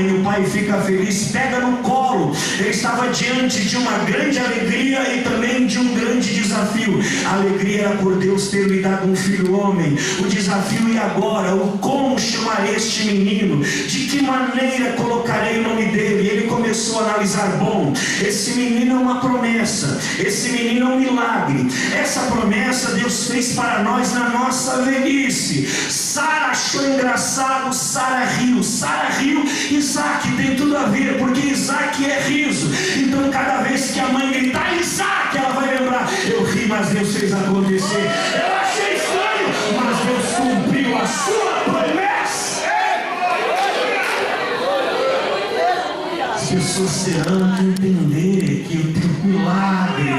e o pai fica feliz, pega no colo. Ele estava diante de uma grande alegria e também de um grande desafio. A alegria era por Deus ter lhe dado um filho homem. O desafio, e agora? O como chamar este menino? De que maneira colocarei o nome dele? E ele começou a analisar: bom, esse menino é uma promessa, esse menino é um milagre. Essa promessa Deus fez para nós na nossa velhice. Sara achou engraçado, Sara riu. Sara riu, Isaac tem tudo a ver, porque Isaac é riso. Então cada vez que a mãe gritar Isaac, ela vai lembrar: eu ri, mas Deus fez acontecer. Eu achei estranho, mas Deus cumpriu a sua promessa. As pessoas terão que entender que o teu milagre,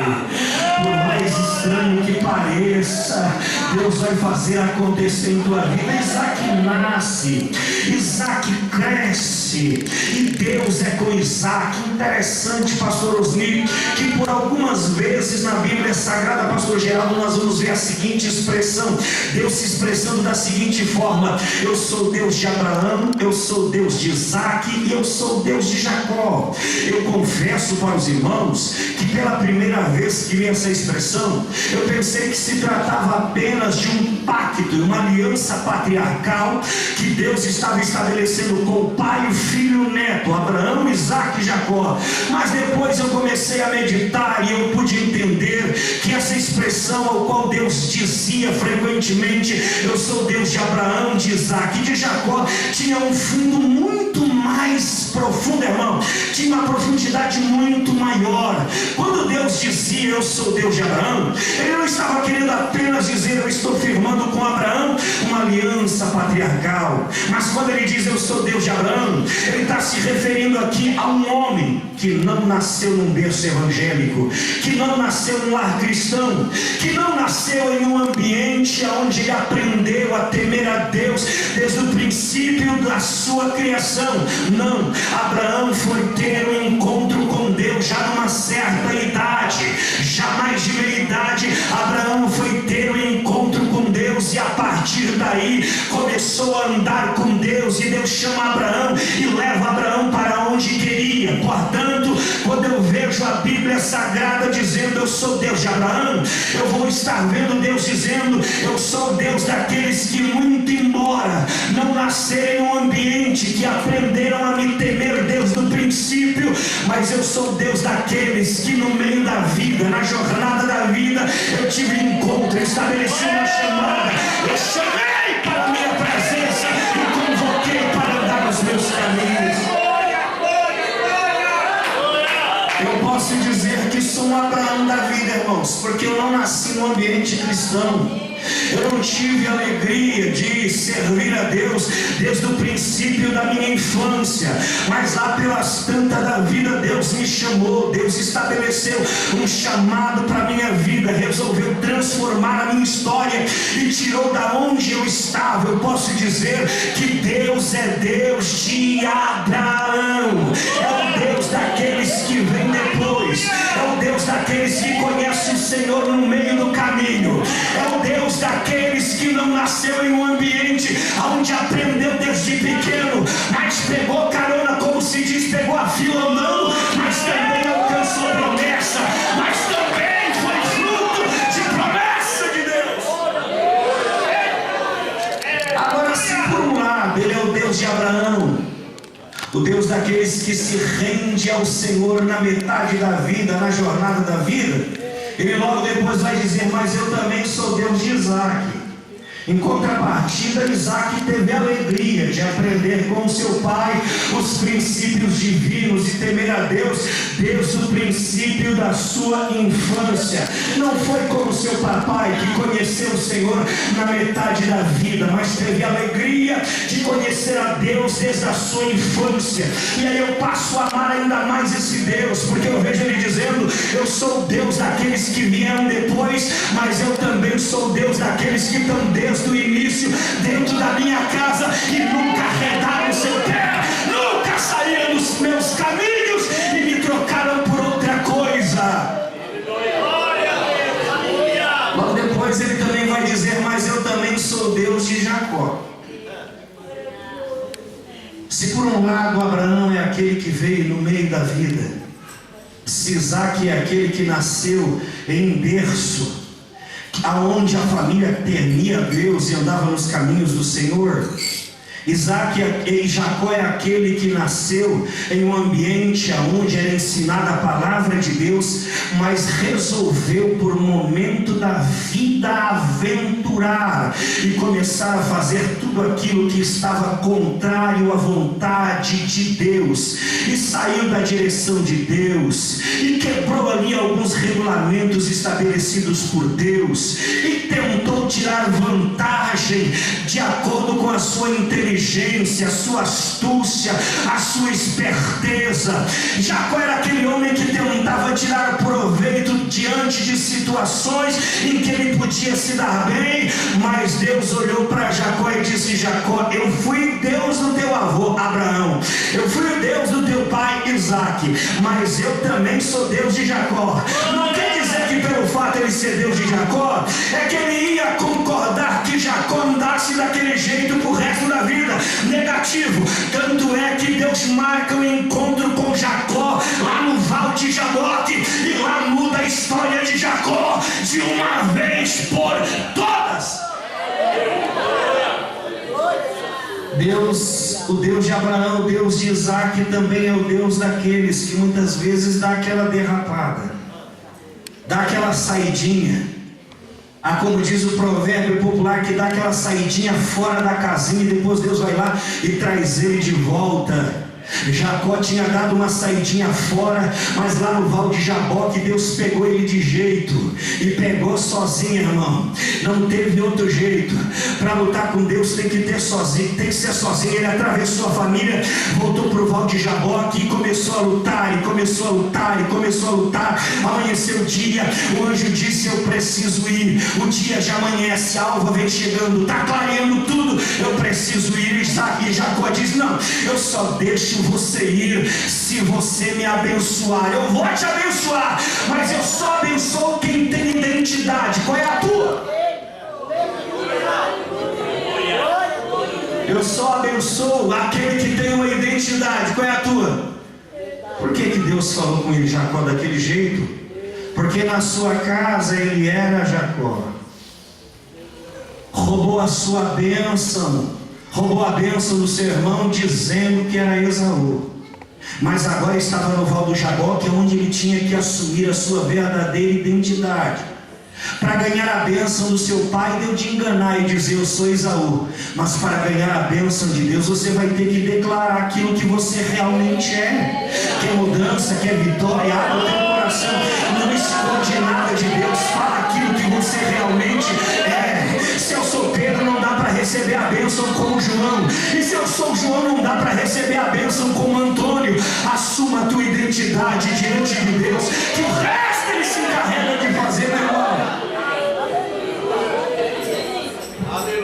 por mais estranho que pareça, Deus vai fazer acontecer em tua vida. Isaac nasce, Isaac cresce, e Deus é com Isaac. Interessante, pastor Osni, que por algumas vezes na Bíblia Sagrada, pastor Geraldo, nós vamos ver a seguinte expressão: Deus se expressando da seguinte forma: eu sou Deus de Abraão, eu sou Deus de Isaac e eu sou Deus de Jacó. Eu confesso para os irmãos que pela primeira vez que vi essa expressão, eu pensei que se tratava apenas de um pacto, uma aliança patriarcal que Deus estava estabelecendo com o pai, o filho e o neto, Abraão, Isaac e Jacó. Mas depois eu comecei a meditar e eu pude entender que essa expressão ao qual Deus dizia frequentemente: eu sou Deus de Abraão, de Isaac e de Jacó, tinha um fundo muito mais profundo, irmão. Tinha uma profundidade muito maior. Quando Deus dizia: eu sou Deus de Abraão, Ele não estava querendo apenas dizer: eu estou firmando com Abraão uma aliança patriarcal. Mas quando Ele diz: eu sou Deus de Abraão, Ele está se referindo aqui a um homem que não nasceu num berço evangélico, que não nasceu num lar cristão, que não nasceu em um ambiente onde ele aprendeu a temer a Deus desde o princípio da sua criação. Não, Abraão foi ter um encontro com Deus já numa certa idade, já mais de meia idade. Abraão foi ter um encontro com Deus, e a partir daí começou a andar com Deus, e Deus chama Abraão e leva Abraão para onde queria. Portanto, quando eu vejo a Bíblia Sagrada dizendo: eu sou Deus de Abraão, eu vou estar vendo Deus dizendo: eu sou Deus daqueles que, muito embora não nascerem em um ambiente que aprenderam a me temer Deus do princípio, mas eu sou Deus daqueles que no meio da vida, na jornada da vida, eu tive encontro, eu estabeleci uma chamada, eu chamei para a minha presença e convoquei para andar nos meus caminhos. Eu posso dizer que sou um Abraão da vida, irmãos, porque eu não nasci num ambiente cristão. Eu não tive a alegria de servir a Deus desde o princípio da minha infância, mas lá pelas tantas da vida Deus me chamou, Deus estabeleceu um chamado para a minha vida, resolveu transformar a minha história e tirou da onde eu estava. Eu posso dizer que Deus é Deus de Abraão, é o Deus daqueles que vêm depois, é o Deus daqueles que conhecem o Senhor no meio do caminho, é o Deus daqueles que não nasceu em um ambiente onde aprendeu desde pequeno, mas pegou carona, como se diz, pegou a fila andando, mas também alcançou promessa, mas também foi fruto de promessa de Deus. Agora, se por um lado Ele é o Deus de Abraão, o Deus daqueles que se rende ao Senhor na metade da vida, na jornada da vida, Ele logo depois vai dizer: mas eu também sou Deus de Isaac. Em contrapartida, Isaac teve a alegria de aprender com seu pai os princípios divinos e temer a Deus desde o princípio da sua infância. Não foi como seu papai, que conheceu o Senhor na metade da vida, mas teve a alegria de conhecer a Deus desde a sua infância. E aí eu passo a amar ainda mais esse Deus, porque eu vejo Ele dizendo: eu sou Deus daqueles que vieram depois, mas eu também sou Deus daqueles que estão desde o início dentro da minha casa e nunca arredaram seu pé, nunca saíram dos meus caminhos e me trocaram por outra coisa. Logo depois Ele também vai dizer: mas eu também sou Deus de Jacó. Se por um lado Abraão é aquele que veio no meio da vida, se Isaac é aquele que nasceu em berço, aonde a família temia Deus e andava nos caminhos do Senhor, Jacó é aquele que nasceu em um ambiente onde era ensinada a palavra de Deus, mas resolveu por um momento da vida aventurar e começar a fazer tudo aquilo que estava contrário à vontade de Deus, e saiu da direção de Deus e quebrou ali alguns regulamentos estabelecidos por Deus e tentou tirar vantagem de acordo com a sua inteligência, a sua astúcia, a sua esperteza. Jacó era aquele homem que tentava tirar proveito diante de situações em que ele podia se dar bem, mas Deus olhou para Jacó e disse: Jacó, eu fui Deus do teu avô Abraão, eu fui o Deus do teu pai Isaac, mas eu também sou Deus de Jacó. Não quer dizer que pelo fato de ele ser Deus de Jacó, é que ele ia concordar que Jacó andasse daquele jeito pro resto da vida. Negativo. Tanto é que Deus marca um encontro com Jacó lá no Val de Jaboque, e lá muda a história de Jacó de uma vez por todas. Deus, o Deus de Abraão, o Deus de Isaac, também é o Deus daqueles que muitas vezes dá aquela derrapada, dá aquela saidinha. Como diz o provérbio popular, que dá aquela saidinha fora da casinha e depois Deus vai lá e traz ele de volta. Jacó tinha dado uma saidinha fora, mas lá no Val de Jaboque Deus pegou ele de jeito, e pegou sozinho, irmão. Não teve outro jeito. Para lutar com Deus tem que ter sozinho, tem que ser sozinho. Ele atravessou a família, voltou para o Val de Jaboque e começou a lutar, e começou a lutar, e começou a lutar. Amanheceu o dia, o anjo disse: eu preciso ir. O dia já amanhece, a alva vem chegando, está clareando tudo, eu preciso ir. E Jacó diz: não, eu só deixo você ir se você me abençoar. Eu vou te abençoar, mas eu só abençoo quem tem identidade. Qual é a tua? Eu só abençoo aquele que tem uma identidade. Qual é a tua? Por que Deus falou com ele, Jacó, daquele jeito? Porque na sua casa ele era Jacó, roubou a sua bênção, roubou a bênção do seu irmão, dizendo que era Esaú. Mas agora estava no Val do Jaboque, onde ele tinha que assumir a sua verdadeira identidade. Para ganhar a bênção do seu pai, deu de enganar e dizer: eu sou Esaú. Mas para ganhar a bênção de Deus, você vai ter que declarar aquilo que você realmente é. Quer mudança, quer vitória, abre o teu coração, não esconde nada de Deus, fala aquilo que você realmente é. Se eu sou Pedro, não dá para receber a bênção como João, e se eu sou João, não dá para receber a bênção como Antônio. Assuma a tua identidade diante de Deus, que o resto ele se encarrega de fazer, meu irmão.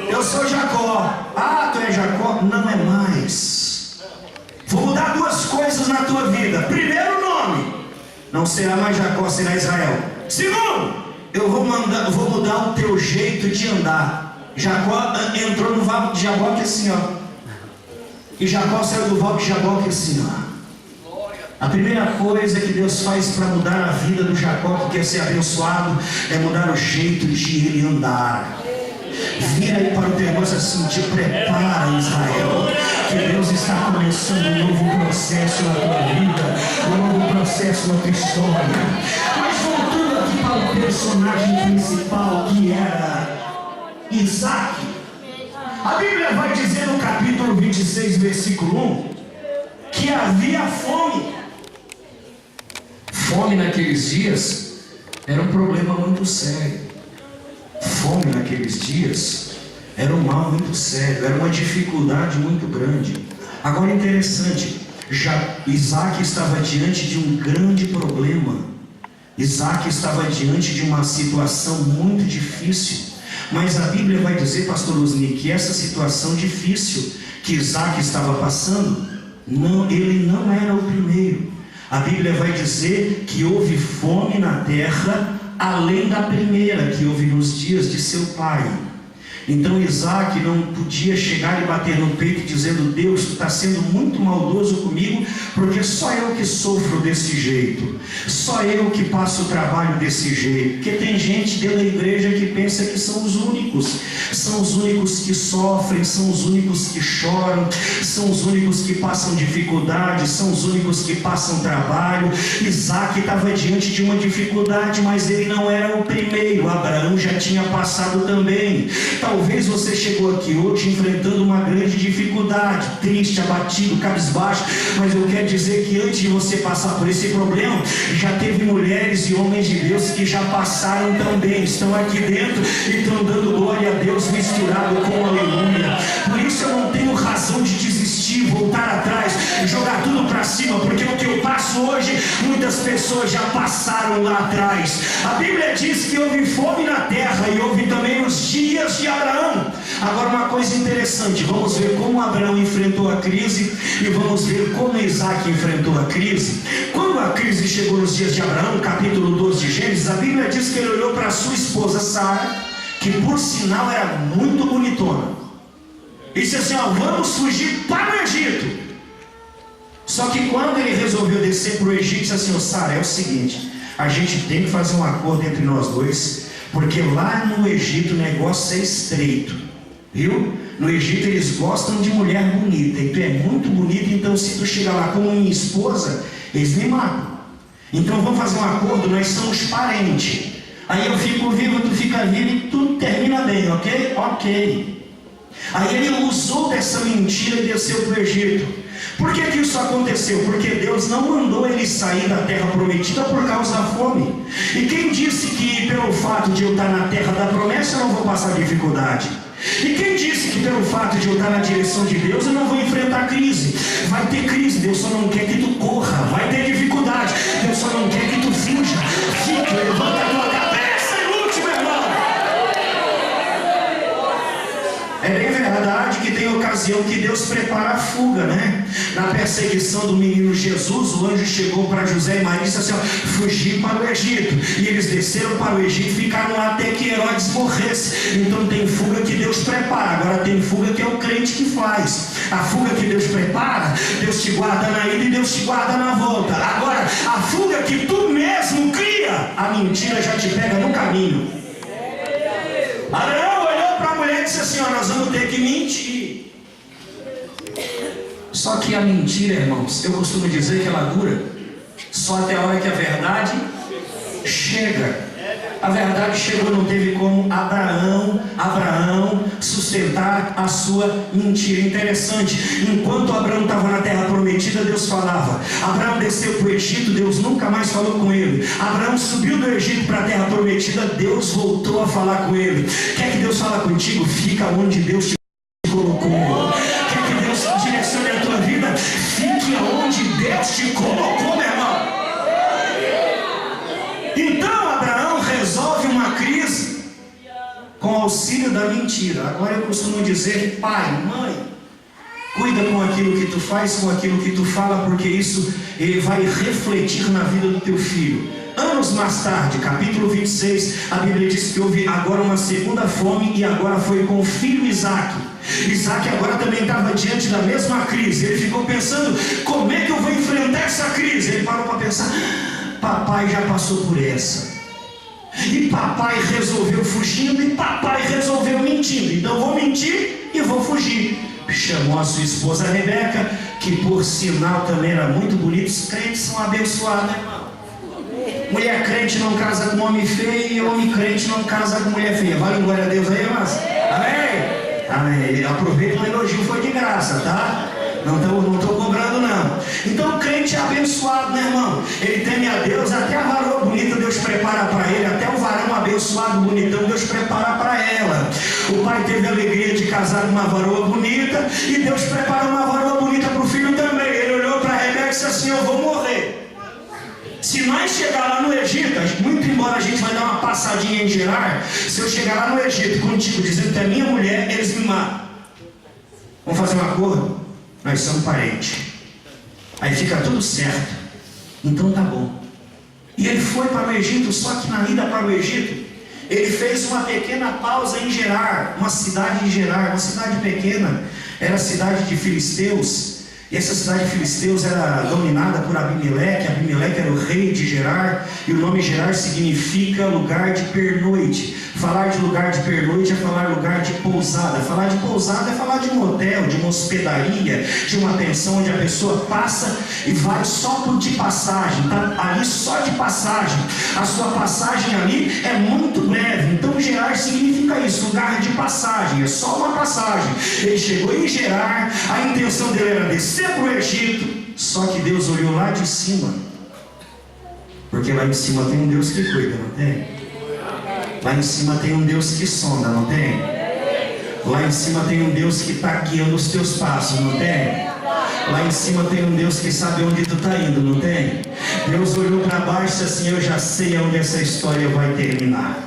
Eu sou Jacó. Ah, tu é Jacó? Não é mais. Vou mudar duas coisas na tua vida. Primeiro, o nome. Não será mais Jacó, será Israel. Segundo, eu vou mudar o teu jeito de andar. Jacó entrou no Val de Jaboque assim, ó. E Jacó saiu do Val de Jaboque assim, ó. A primeira coisa que Deus faz para mudar a vida do Jacó, que quer ser abençoado, é mudar o jeito de ele andar. Vira aí para o teu irmão assim: te prepara, Israel, que Deus está começando um novo processo na tua vida, um novo processo na tua história. Mas voltando aqui para o personagem principal, que era Isaac, a Bíblia vai dizer no capítulo 26, versículo 1, que havia fome. Fome naqueles dias era um problema muito sério. Fome naqueles dias era um mal muito sério, era uma dificuldade muito grande. Agora, interessante, Isaac estava diante de um grande problema. Isaac estava diante de uma situação muito difícil. Mas a Bíblia vai dizer, pastor Luzni, que essa situação difícil que Isaac estava passando, ele não era o primeiro. A Bíblia vai dizer que houve fome na terra, além da primeira que houve nos dias de seu pai. Então Isaac não podia chegar e bater no peito dizendo: Deus, tu está sendo muito maldoso comigo, porque só eu que sofro desse jeito, só eu que passo o trabalho desse jeito. Porque tem gente dentro da igreja que pensa que são os únicos que sofrem, são os únicos que choram, são os únicos que passam dificuldade, são os únicos que passam trabalho. Isaac estava diante de uma dificuldade, mas ele não era o primeiro. Abraão já tinha passado também. Talvez você chegou aqui hoje enfrentando uma grande dificuldade, triste, abatido, cabisbaixo, mas eu quero dizer que antes de você passar por esse problema, já teve mulheres e homens de Deus que já passaram também, estão aqui dentro e estão dando glória a Deus misturado com aleluia. Por isso eu não tenho razão de desistir, voltar atrás, jogar tudo para cima, porque o que eu passo hoje, muitas pessoas já passaram lá atrás. A Bíblia diz que houve fome na terra e houve também os dias de Abraão. Agora uma coisa interessante, vamos ver como Abraão enfrentou a crise e vamos ver como Isaac enfrentou a crise. Quando a crise chegou nos dias de Abraão, capítulo 12 de Gênesis, a Bíblia diz que ele olhou para sua esposa Sara, que por sinal era muito bonitona, e disse assim: vamos fugir para o Egito. Só que quando ele resolveu descer para o Egito, disse assim: Sara, é o seguinte, a gente tem que fazer um acordo entre nós dois, porque lá no Egito o negócio é estreito, viu? No Egito eles gostam de mulher bonita, e tu é muito bonita, então se tu chegar lá como minha esposa, eles me matam. Então vamos fazer um acordo, nós somos parentes. Aí eu fico vivo, tu fica vivo e tudo termina bem, ok? Ok. Aí ele usou dessa mentira e desceu para o Egito. Por que que isso aconteceu? Porque Deus não mandou ele sair da terra prometida por causa da fome. E quem disse que pelo fato de eu estar na terra da promessa eu não vou passar dificuldade? E quem disse que pelo fato de eu estar na direção de Deus eu não vou enfrentar crise? Vai ter crise, Deus só não quer que tu corra. Vai ter dificuldade, Deus só não quer que tu fuja. Fica, levanta a tua cabeça e lute, meu irmão. É bem verdade que tem ocasião que Deus prepara a fuga, né? Na perseguição do menino Jesus, o anjo chegou para José e Maria e disse assim: fugir para o Egito. E eles desceram para o Egito e ficaram lá até que Herodes morresse. Então tem fuga que Deus prepara. Agora tem fuga que é o crente que faz. A fuga que Deus prepara, Deus te guarda na ida e Deus te guarda na volta. Agora, a fuga que tu mesmo cria, a mentira já te pega no caminho. Abraão olhou para a mulher e disse assim: nós vamos ter que mentir. Só que a mentira, irmãos, eu costumo dizer que ela dura só até a hora que a verdade chega. A verdade chegou, não teve como Abraão sustentar a sua mentira. Interessante, enquanto Abraão estava na terra prometida, Deus falava. Abraão desceu para o Egito, Deus nunca mais falou com ele. Abraão subiu do Egito para a terra prometida, Deus voltou a falar com ele. Quer que Deus fale contigo? Fica onde Deus te colocou. Quer que Deus direcione a tua vida? Fique onde Deus te colocou, meu irmão. Então Abraão resolve uma crise com auxílio da mentira. Agora eu costumo dizer: pai, mãe, cuida com aquilo que tu faz, com aquilo que tu fala, porque isso vai refletir na vida do teu filho. Anos mais tarde, capítulo 26, a Bíblia diz que houve agora uma segunda fome, e agora foi com o filho Isaac. Isaac agora também estava diante da mesma crise. Ele ficou pensando: como é que eu vou enfrentar essa crise? Ele parou para pensar: papai já passou por essa, e papai resolveu fugindo, e papai resolveu mentindo, então vou mentir e vou fugir. Chamou a sua esposa Rebeca, que por sinal também era muito bonita. Os crentes são abençoados, né, irmão? Mulher crente não casa com homem feio, e homem crente não casa com mulher feia. Vale glória a Deus aí, irmãs? Amém? Amém. Aproveita, o elogio foi de graça, tá? Não estou cobrando não. Então o crente é abençoado, né, irmão? Ele teme a Deus, até a varoa bonita Deus prepara para ele, até o varão abençoado, bonitão, Deus prepara para ela. O pai teve a alegria de casar com uma varoa bonita, e Deus prepara uma varoa bonita para o filho também. Ele olhou para Rebeca e disse assim: eu vou morrer. Se nós chegar lá no Egito, muito embora a gente vai dar uma passadinha em Gerar, se eu chegar lá no Egito contigo dizendo que é minha mulher, eles me matam. Vamos fazer um acordo? Nós somos parentes. Aí fica tudo certo. Então tá bom. E ele foi para o Egito, só que na ida para o Egito, ele fez uma pequena pausa em Gerar, uma cidade de Gerar, uma cidade pequena, era a cidade de Filisteus. E essa cidade de Filisteus era dominada por Abimeleque. Abimeleque era o rei de Gerar, e o nome Gerar significa lugar de pernoite. Falar de lugar de pernoite é falar lugar de pousada. Falar de pousada é falar de um hotel, de uma hospedaria, de uma pensão onde a pessoa passa e vai só por de passagem, está ali só de passagem. A sua passagem ali é muito breve. Então Gerar significa isso, lugar de passagem, é só uma passagem. Ele chegou em Gerar, a intenção dele era descer para o Egito, só que Deus olhou lá de cima, porque lá em cima tem um Deus que cuida, não tem? Lá em cima tem um Deus que sonda, não tem? Lá em cima tem um Deus que está guiando os teus passos, não tem? Lá em cima tem um Deus que sabe onde tu está indo, não tem? Deus olhou para baixo e disse assim: eu já sei onde essa história vai terminar.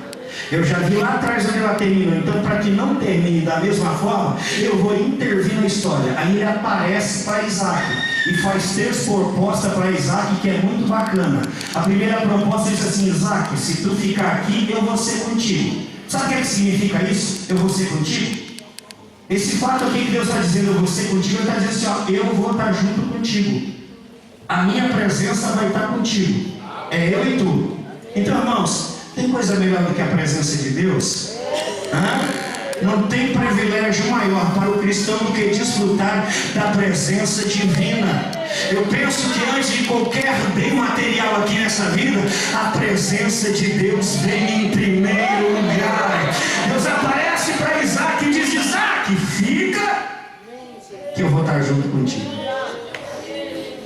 Eu já vi lá atrás onde ela terminou. Então, para que não termine da mesma forma, eu vou intervir na história. Aí ele aparece para Isaac e faz 3 propostas para Isaac, que é muito bacana. A primeira proposta diz assim: Isaac, se tu ficar aqui, eu vou ser contigo. Sabe o que significa isso? Eu vou ser contigo? Esse fato aqui que Deus está dizendo, eu vou ser contigo, ele está dizendo assim: ó, eu vou estar junto contigo. A minha presença vai estar contigo. É eu e tu. Então, irmãos, tem coisa melhor do que a presença de Deus? Não tem privilégio maior para o cristão do que desfrutar da presença divina. Eu penso que antes de qualquer bem material aqui nessa vida, a presença de Deus vem em primeiro lugar. Deus aparece para Isaac e diz: Isaac, fica, que eu vou estar junto contigo.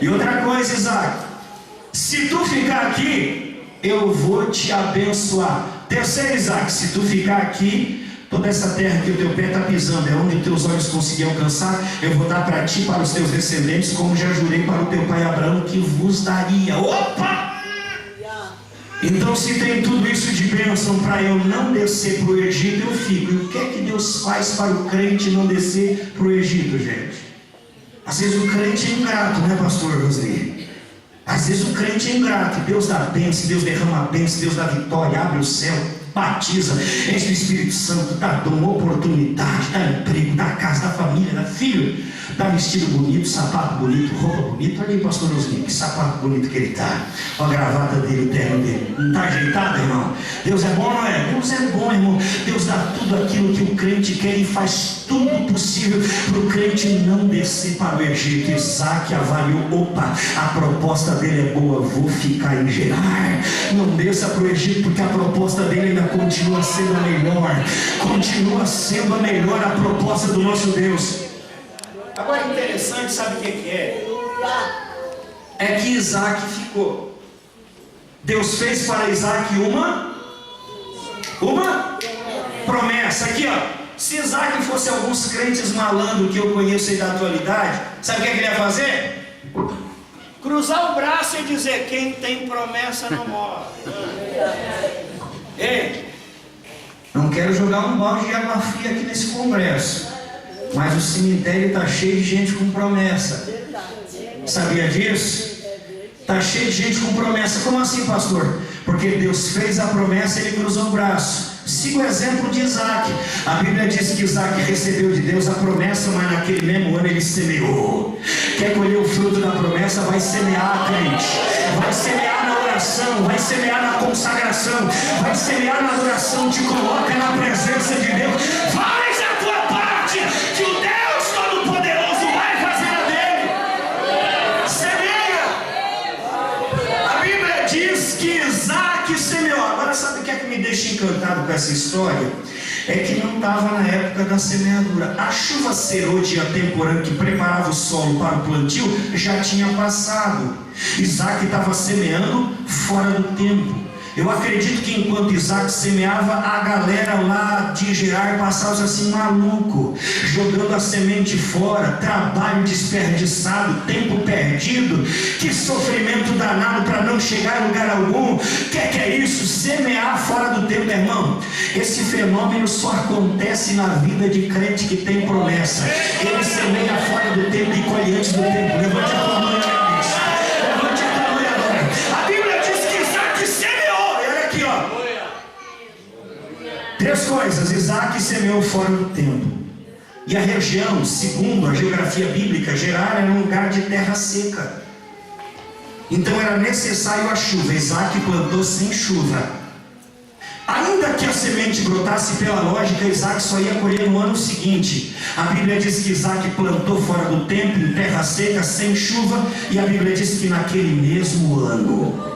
E outra coisa, Isaac, se tu ficar aqui, eu vou te abençoar. Terceiro, Isaac, se tu ficar aqui, toda essa terra que o teu pé está pisando, é onde teus olhos conseguem alcançar, eu vou dar para ti e para os teus descendentes, como já jurei para o teu pai Abraão que vos daria. Opa! Então, se tem tudo isso de bênção para eu não descer para o Egito, eu fico. E o que é que Deus faz para o crente não descer para o Egito, gente? Às vezes o crente é ingrato, né, pastor Rosnir? Às vezes o crente é ingrato. Deus dá bênção, Deus derrama a bênção, Deus dá vitória, abre o céu, batiza, enche o Espírito Santo, dá dom, oportunidade, dá emprego, dá casa, dá família, dá filho, dá vestido bonito, sapato bonito, roupa bonita. Olha aí, pastor Rosnir, que sapato bonito que ele está. Olha a gravata dele, o terno dele. Não está ajeitado, irmão? Deus é bom, não é? Deus é bom, irmão. Deus dá tudo aquilo que o crente quer e faz tudo possível para o crente não descer para o Egito. Isaac avaliou: opa, a proposta dele é boa, vou ficar em Gerar. Não desça para o Egito, porque a proposta dele ainda continua sendo a melhor. Continua sendo a melhor a proposta do nosso Deus. Agora, interessante, sabe o que é? É que Isaac ficou. Deus fez para Isaac uma promessa. Aqui, ó. Se Isaac fosse alguns crentes malandros que eu conheço aí da atualidade, sabe o que ele ia fazer? Cruzar o braço e dizer: quem tem promessa não morre. Ei, não quero jogar um balde de água fria aqui nesse congresso, mas o cemitério está cheio de gente com promessa. Sabia disso? Está cheio de gente com promessa. Como assim, pastor? Porque Deus fez a promessa e ele cruzou o braço. Siga o exemplo de Isaac. A Bíblia diz que Isaac recebeu de Deus a promessa, mas naquele mesmo ano ele semeou. Quer colher o fruto da promessa? Vai semear, crente. Vai semear na oração, vai semear na consagração, vai semear na adoração. Te coloca na presença de Deus. Faz a tua parte, que o Deus Todo-Poderoso vai fazer a dele. Semeia. A Bíblia diz que Isaac semeou. Agora, sabe o que é que me deixa encantado com essa história? É que não estava na época da semeadura. A chuva serôdia temporânea que preparava o solo para o plantio já tinha passado. Isaac estava semeando fora do tempo. Eu acredito que enquanto Isaac semeava, a galera lá de Gerar passava assim, maluco, jogando a semente fora, trabalho desperdiçado, tempo perdido, que sofrimento danado para não chegar a lugar algum. Que é isso? Semear fora do tempo, irmão. Esse fenômeno só acontece na vida de crente que tem promessa. Ele semeia fora do tempo e colhe antes do tempo. Levante a tua mão, levante a tua mão agora. A Bíblia diz que Isaac semeou. Isaac semeou fora do tempo. E a região, segundo a geografia bíblica, Gerar era um lugar de terra seca. Então era necessário a chuva. Isaac plantou sem chuva. Ainda que a semente brotasse pela lógica, Isaac só ia colher no ano seguinte. A Bíblia diz que Isaac plantou fora do tempo, em terra seca, sem chuva. E a Bíblia diz que naquele mesmo ano.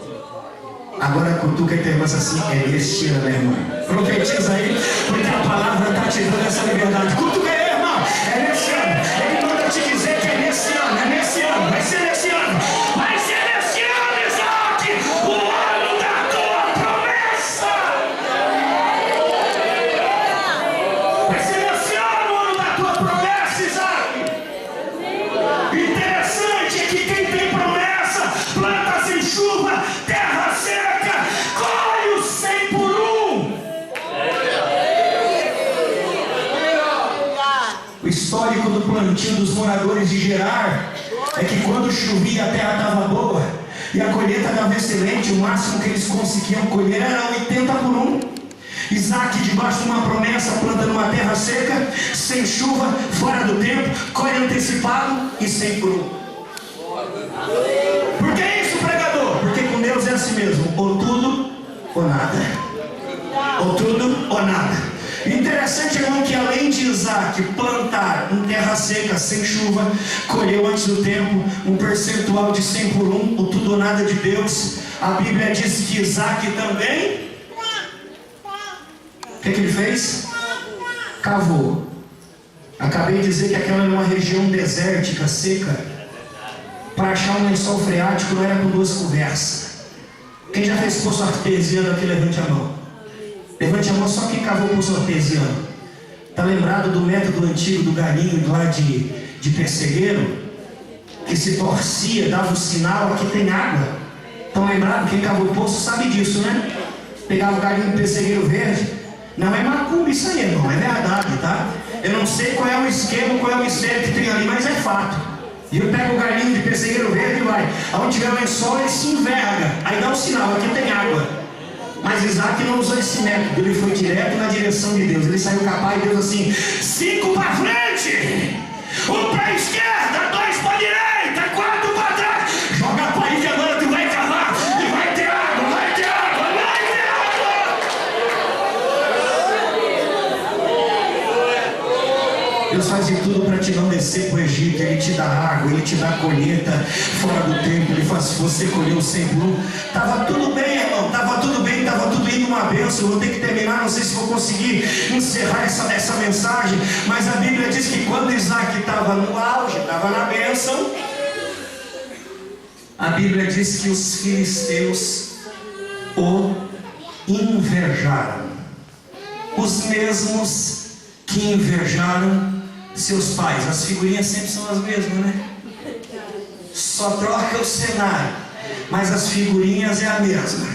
Agora cutuca e pergunta assim: é neste ano, irmã? Profetiza aí, porque a palavra está te dando essa liberdade. Cutuca aí, irmão. É nesse ano. Ele manda te dizer que é nesse ano. É nesse ano. Vai ser nesse ano. Vai ser nesse ano, Isaac. O ano da tua promessa. Vai ser nesse ano o ano da tua promessa, Isaac. Interessante é que quem tem promessa planta sem chuva, terra seca, colhe o 100 por 1. O histórico do plantio dos moradores de Gerar é que quando chovia a terra estava boa e a colheita estava excelente. O máximo que eles conseguiam colher era 80 por 1. Isaac, debaixo de uma promessa, planta numa terra seca, sem chuva, fora do tempo, colhe antecipado e 100 por 1. Por que isso, pregador? Porque com Deus é assim mesmo: ou tudo ou nada. Ou tudo ou nada. Interessante, irmão, que além de Isaac plantar em terra seca, sem chuva, colheu antes do tempo um percentual de 100 por 1, o tudo ou nada de Deus. A Bíblia diz que Isaac também, o que ele fez? Cavou. Acabei de dizer que aquela era uma região desértica, seca. Para achar um lençol freático não era com duas conversas. Quem já fez poço artesiano aqui, levante a mão. Levante a mão só quem cavou poço artesiano. Está lembrado do método antigo do galinho lá de pessegueiro? Que se torcia, dava o sinal: aqui tem água. Estão lembrados? Quem cavou poço sabe disso, né? Pegava o galinho do pessegueiro verde. Não é macumba isso aí, irmão, é verdade, tá? Eu não sei qual é o esquema, qual é o mistério que tem ali, mas é fato. E eu pego o galinho de pessegueiro verde e vai. Onde tiver lençol, ele se enverga. Aí dá um sinal: aqui tem água. Mas Isaac não usou esse método. Ele foi direto na direção de Deus. Ele saiu capaz de Deus assim: 5 para frente, 1 para a esquerda, 2 para a direita, 4 para trás. Joga para aí que agora tu vai cavar. E vai ter água, vai ter água, vai ter água. Deus faz de tudo para te não descer para o Egito. Ele te dá água, Ele te dá colheita fora do tempo. Ele faz você colher o 100 por 1. Estava tudo bem, irmão, estava tudo bem, estava tudo indo uma bênção. Eu vou ter que terminar, não sei se vou conseguir encerrar essa mensagem. Mas a Bíblia diz que quando Isaac estava no auge, estava na bênção, a Bíblia diz que os filisteus o invejaram. Os mesmos que invejaram seus pais. As figurinhas sempre são as mesmas, né? Só troca o cenário, mas as figurinhas é a mesma.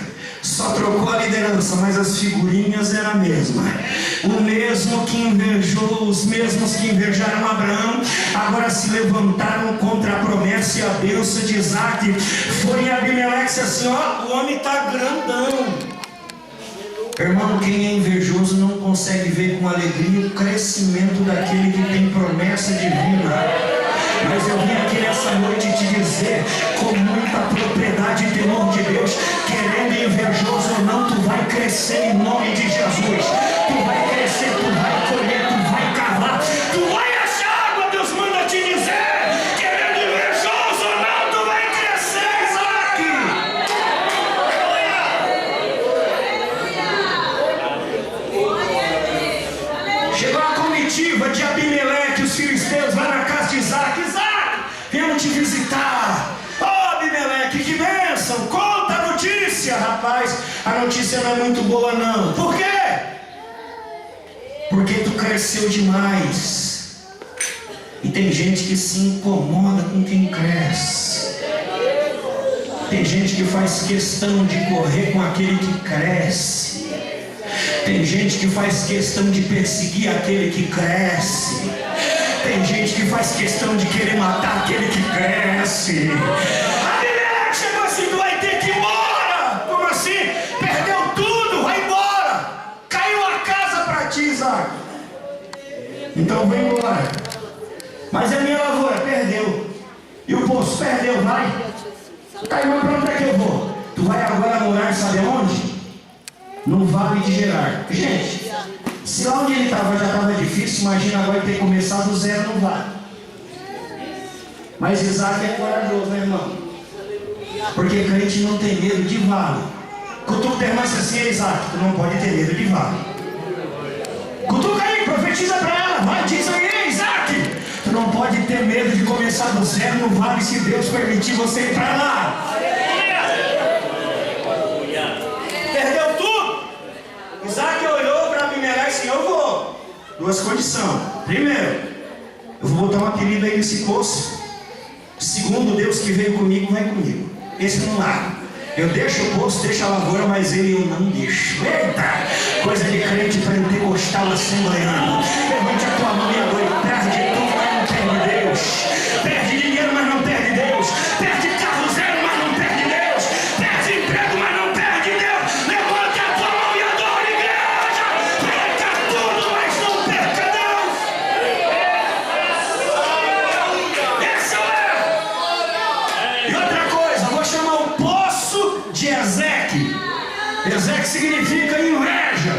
Só trocou a liderança, mas as figurinhas eram a mesma. O mesmo que invejou, os mesmos que invejaram Abraão, agora se levantaram contra a promessa e a bênção de Isaac. Foi Abimeleque disse assim: ó, o homem está grandão. Irmão, quem é invejoso não consegue ver com alegria o crescimento daquele que tem promessa divina. Mas eu vim aqui nessa noite te dizer, com muita propriedade e temor de Deus, querendo invejoso ou não, tu vai crescer em nome de Jesus. Tu vai crescer, tu vai colher, tu vai cavar, tu vai achar água. Deus manda te dizer, querendo invejoso ou não, tu vai crescer, Isaac. Chegou a comitiva de Abimeleque, os filisteus lá na casa de Isaac. Isaac, viemos te visitar. Oh, Abimeleque, que bênção, conta a notícia. Rapaz, a notícia não é muito boa não. Por quê? Porque tu cresceu demais. E tem gente que se incomoda com quem cresce. Tem gente que faz questão de correr com aquele que cresce. Tem gente que faz questão de perseguir aquele que cresce. Tem gente que faz questão de querer matar aquele que cresce. Abimeleque chegou assim: tu vai ter que ir embora. Como assim? Perdeu tudo, vai embora. Caiu a casa para ti, Isaac. então eu vou embora. Mas a minha lavoura perdeu. E o poço perdeu, vai. Tá, irmão, pra onde é que eu vou? Tu vai agora morar, sabe aonde? No Vale de Gerar. Gente, se lá onde ele estava já estava difícil, imagina agora ter começado do zero no vale. Mas Isaac é corajoso, né, irmão? Porque crente não tem medo de vale. Cutuca o irmão assim, Isaac, tu não pode ter medo de vale. Cutuca aí, profetiza para ela, vai, diz aí, Isaac. Tu não pode ter medo de começar do zero no vale se Deus permitir você ir para lá. Perdeu tudo. Isaac olhou para Abimelec e disse, eu vou. Duas condições. Primeiro, eu vou botar um apelido aí nesse poço. Segundo, Deus que veio comigo, vai comigo. Esse não larga. Eu deixo o poço, deixo a lavoura, mas ele eu não deixo. Eita! Coisa de crente pentecostal assembleano. Levante a tua mão e agora. Perde tudo, mas não perde Deus. Perde dinheiro, mas não perde Deus. Perde carro zero, mas não perde Deus. Perde emprego, mas não perde Deus. Levante a tua mão e adora, igreja. Perca tudo, mas não perca Deus. Esse é o erro. E outra coisa, vou chamar o poço de Ezeque. Ezeque significa inveja.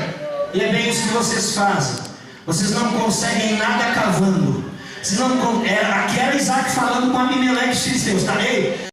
E é bem isso que vocês fazem. Vocês não conseguem nada cavando. Vocês não, aqui era Isaac falando com Abimelec, os filisteus, tá aí?